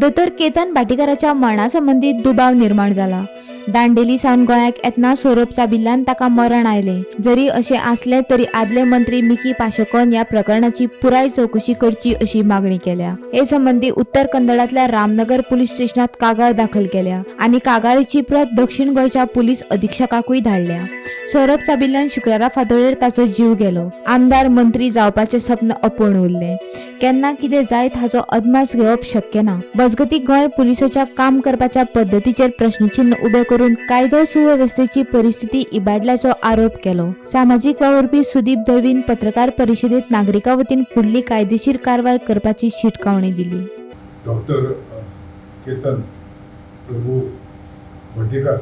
दोतोर केतन भाटीकाराच्या मरणासंबंधी दुबाव निर्माण जाला. दांडेली सावन गोंयाक येतना सोरोप चाबिल्ल्यान ताका मरण आयले. जरी अशें आसले तरी आदले मंत्री मिकी पाशकोन ह्या प्रकरणाची पुराय चौकशी करची अशी मागणी केल्या. हे संबंधी उत्तर कन्नडातल्या रामनगर पुलीस स्टेशनात कागाळ दाखल केल्या आणि कागाळीची प्रत दक्षिण गोंयच्या पुलीस अधीक्षकाकूय धाडल्या. सोरोप चाबिल्ल्यान शुक्रारा फांतोडेर ताचो जीव गेलो. आमदार मंत्री जावपाचे सपन अपूर्ण उरले. केन्ना कितें जायत हाचो अदमास घेवप शक्य ना. मजगती गोंय पुलिसाच्या काम करपाच्या पद्धतीचेर प्रश्नचिन्ह उबे करून कायदो सुवेवस्थेची परिस्थिती इबाडल्याचो आरोप केलो. सामाजिक वावुरपी सुदीप दळवीन पत्रकार परिशदेत नागरिकां वतीन फुडली कायदेशीर कारवाय करपाची शिटकावणी दिली. डॉक्टर केतन प्रभू भटीकार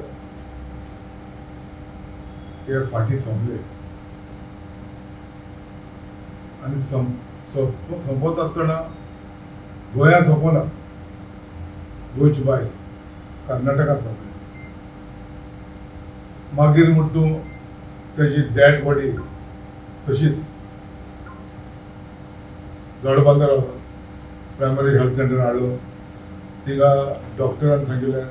हे फाटी संपले आणि संपत असताना गोंया संपना, गोंयची भायर कर्नाटकात संपले. मागीर म्हणून त्याची डॅड बॉडी तशीच गडबांदर प्रायमरी हेल्थ सेंटर हाडलो. तिका डॉक्टरान सांगिल्लें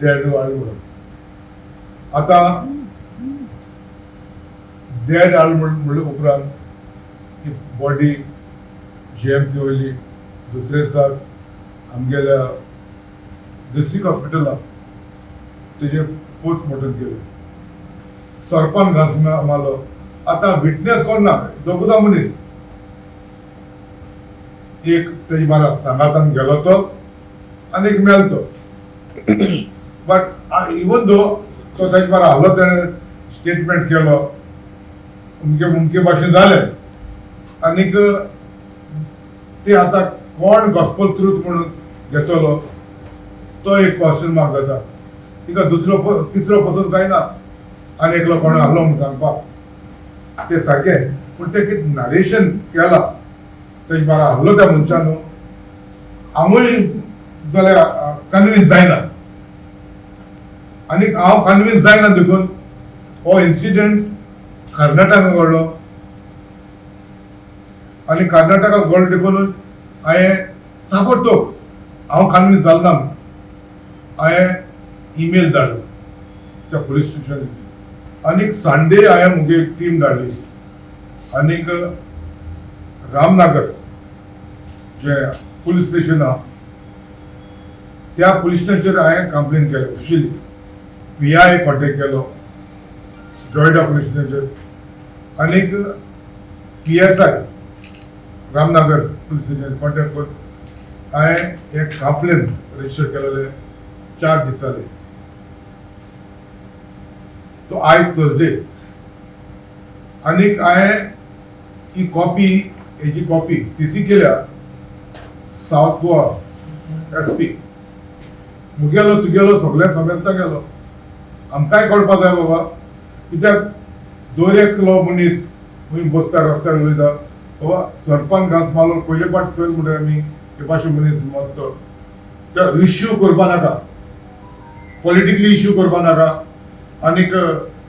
डॅड हाड म्हणून. आता डॅड हाड म्हणले उपरांत ती बॉडी GMC वयली दुसरे दिसाक आमगेल्या डिस्ट्रिक्ट हॉस्पिटलाक तेजे पोस्टमॉर्टम केलें. सरपान घास मारलो. आता विटनेस कोण ना, दोगूदा मनीस. एक तेजी बारा सांगातान गेलो तो आनी एक मेलो तो. बट इवन दो तो तेजे बारा आहलो, तेणें स्टेटमेंट केलो, उमके भाशेन जालें. आनीक ते आतां कोण गॉस्पल ट्रूथ म्हणून घेतलो तो एक क्वेश्चन मार्क जाता. तिका तिसरो पसंत काय ना आनी एकलो कोण आहलो म्हणून सांगपाक ते सारकें. पूण ते कितें नरेशन केला तेजे बारा आहलो त्या मनशान हांवूय जाल्यार कन्विन्स जायना. आनीक हांव कन्विन्स जायना देखून हो इन्सिडेंट कर्नाटकाक घडलो आनी कर्नाटकाक घडलो देखून हांवें ताबडतोब हांव कन्विन्स जालो ना हांवें ईमेल धाडलो त्या पुलीस स्टेशन. आनीक संडे हांवें मुगे एक टीम धाडली आनीक रामनगर जे पुलीस स्टेशन आहा त्या पुलीस स्टेशनाचेर हांवें कंप्लेन केली ऑफिशियली. PI कॉन्टेक्ट केलो जोयडा पुलीस स्टेशनाचेर आनीक PSI Ramnagar police station contact करून हांवें एक कंप्लेन रजिस्टर केलेले 4 दीस जाले. सो आयज थर्सडे आनीक हांवें ही कॉपी हेजी कॉपी CC केल्या सावथ गोवा SP. मुगेलो तुगेलो सगळ्या समेस्ता गेलो. आमकांय कळपा जाय बाबा, कित्याक दर एकलो मनीस खंय बसता रस्त्यार उलयता बाबा सरपंच घास मारलो पयले पाट सर म्हणटा आमी हे भाशे मनीस मरतो. तो इश्यू करपा नाका, पॉलिटिकली इश्यू करपा नाका आनीक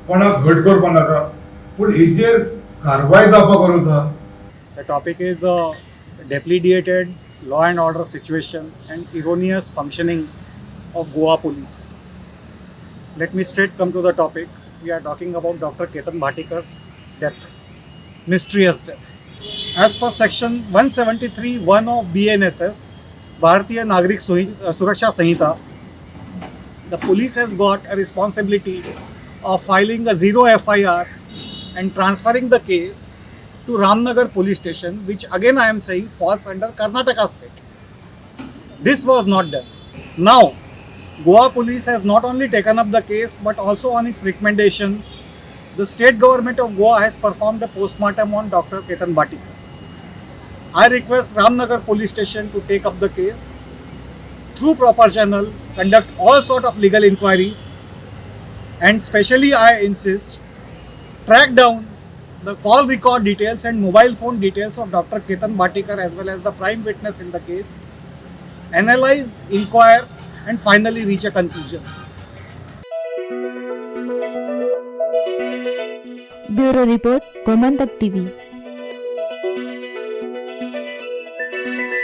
कोणाक हर्ट करपा नाका, पूण हेजेर कारवाय जावपाक गरज आहा. The topic is deplete law and order situation and erroneous functioning of Goa police. Let me straight come to the topic. We are talking about Dr. Ketan Bhatikar's death, mysterious death. As per section 173(1) of BNSS, Bharatiya Nagrik Suraksha Sanhita, the police has got a responsibility of filing a 0 FIR and transferring the case to Ramnagar police station, which again I am saying falls under Karnataka state. This was not done. Now, Goa police has not only taken up the case but also on its recommendation, the state government of Goa has performed the postmortem on Dr. Ketan Bhatikar. I request Ramnagar police station to take up the case through proper channel, conduct all sort of legal inquiries, and specially I insist, track down the call record details and mobile phone details of Dr. Ketan Bhatikar as well as the prime witness in the case, analyze, inquire, and finally reach a conclusion. Bureau report Gomantak TV.